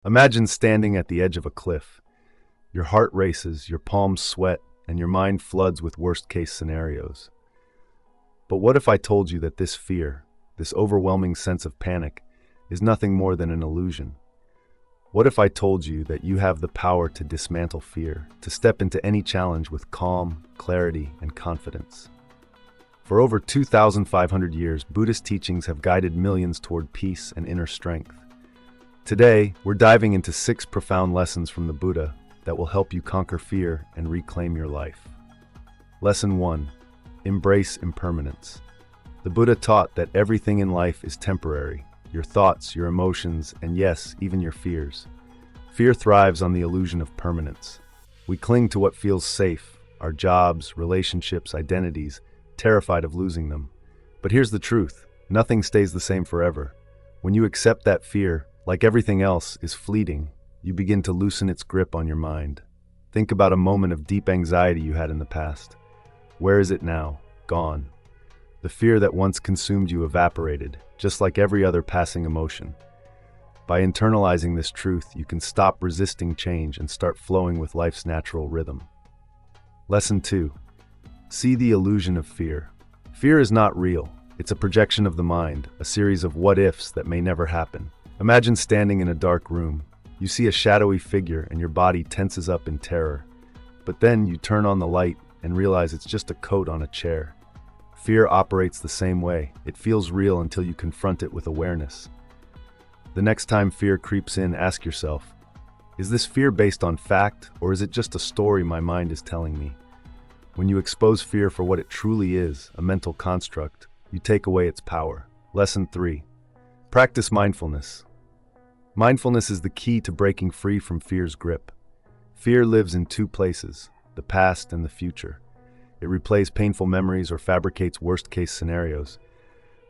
Imagine standing at the edge of a cliff. Your heart races, your palms sweat, and your mind floods with worst-case scenarios. But what if I told you that this fear, this overwhelming sense of panic, is nothing more than an illusion? What if I told you that you have the power to dismantle fear, to step into any challenge with calm, clarity, and confidence? For over 2,500 years, Buddhist teachings have guided millions toward peace and inner strength. Today, we're diving into 6 profound lessons from the Buddha that will help you conquer fear and reclaim your life. Lesson 1. Embrace impermanence. The Buddha taught that everything in life is temporary. Your thoughts, your emotions, and yes, even your fears. Fear thrives on the illusion of permanence. We cling to what feels safe, our jobs, relationships, identities, terrified of losing them. But here's the truth, nothing stays the same forever. When you accept that fear, like everything else, is fleeting, you begin to loosen its grip on your mind. Think about a moment of deep anxiety you had in the past. Where is it now? Gone. The fear that once consumed you evaporated, just like every other passing emotion. By internalizing this truth, you can stop resisting change and start flowing with life's natural rhythm. Lesson 2. See the illusion of fear. Fear is not real. It's a projection of the mind, a series of what-ifs that may never happen. Imagine standing in a dark room. You see a shadowy figure and your body tenses up in terror. But then you turn on the light and realize it's just a coat on a chair. Fear operates the same way. It feels real until you confront it with awareness. The next time fear creeps in, ask yourself, is this fear based on fact, or is it just a story my mind is telling me? When you expose fear for what it truly is, a mental construct, you take away its power. Lesson 3. Practice mindfulness. Mindfulness is the key to breaking free from fear's grip. Fear lives in 2 places, the past and the future. It replays painful memories or fabricates worst-case scenarios.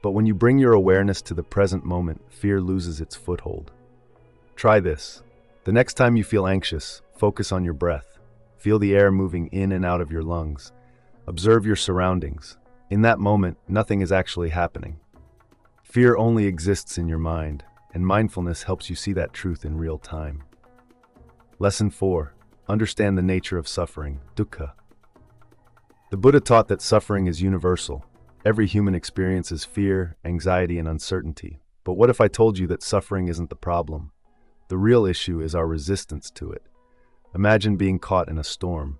But when you bring your awareness to the present moment, fear loses its foothold. Try this. The next time you feel anxious, focus on your breath. Feel the air moving in and out of your lungs. Observe your surroundings. In that moment, nothing is actually happening. Fear only exists in your mind, and mindfulness helps you see that truth in real time. Lesson 4. Understand the nature of suffering, dukkha. The Buddha taught that suffering is universal. Every human experiences fear, anxiety, and uncertainty. But what if I told you that suffering isn't the problem? The real issue is our resistance to it. Imagine being caught in a storm.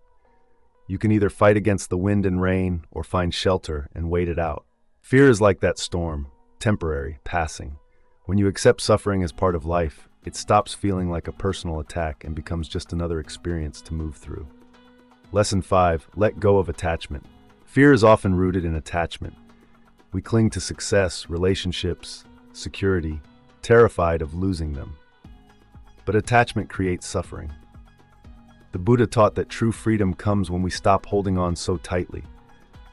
You can either fight against the wind and rain or find shelter and wait it out. Fear is like that storm, temporary, passing. When you accept suffering as part of life, it stops feeling like a personal attack and becomes just another experience to move through. Lesson 5. Let go of attachment. Fear is often rooted in attachment. We cling to success, relationships, security, terrified of losing them. But attachment creates suffering. The Buddha taught that true freedom comes when we stop holding on so tightly.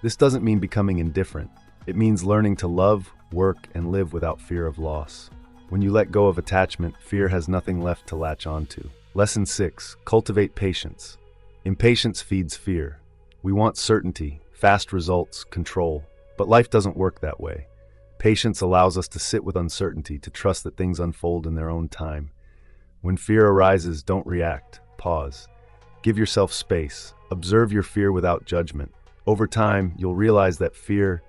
This doesn't mean becoming indifferent. It means learning to love, work, and live without fear of loss. When you let go of attachment, fear has nothing left to latch onto. Lesson 6. Cultivate patience. Impatience feeds fear. We want certainty, fast results, control. But life doesn't work that way. Patience allows us to sit with uncertainty, to trust that things unfold in their own time. When fear arises, don't react. Pause. Give yourself space. Observe your fear without judgment. Over time, you'll realize that fear,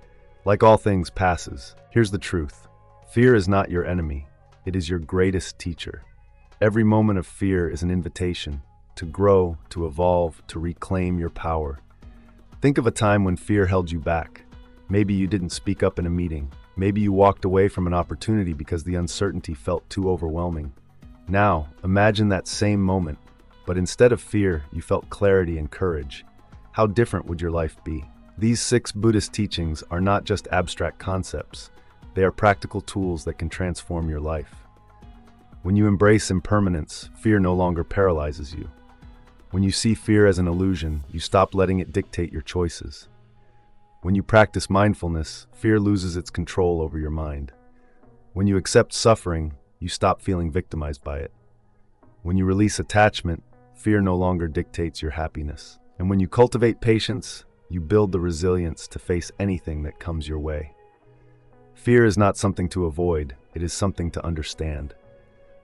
like all things, passes. Here's the truth. Fear is not your enemy. It is your greatest teacher. Every moment of fear is an invitation to grow, to evolve, to reclaim your power. Think of a time when fear held you back. Maybe you didn't speak up in a meeting. Maybe you walked away from an opportunity because the uncertainty felt too overwhelming. Now, imagine that same moment, but instead of fear, you felt clarity and courage. How different would your life be? These 6 Buddhist teachings are not just abstract concepts. They are practical tools that can transform your life. When you embrace impermanence, fear no longer paralyzes you. When you see fear as an illusion, you stop letting it dictate your choices. When you practice mindfulness, fear loses its control over your mind. When you accept suffering, you stop feeling victimized by it. When you release attachment, fear no longer dictates your happiness. And when you cultivate patience, you build the resilience to face anything that comes your way. Fear is not something to avoid, it is something to understand.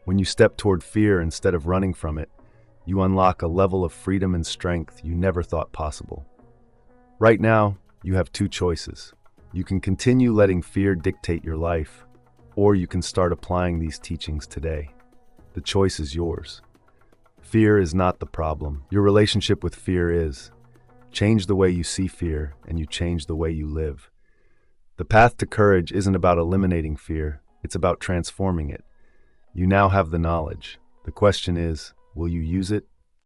When you step toward fear instead of running from it, you unlock a level of freedom and strength you never thought possible. Right now, you have two choices. You can continue letting fear dictate your life, or you can start applying these teachings today. The choice is yours. Fear is not the problem. Your relationship with fear is. Change the way you see fear, and you change the way you live. The path to courage isn't about eliminating fear, it's about transforming it. You now have the knowledge. The question is, will you use it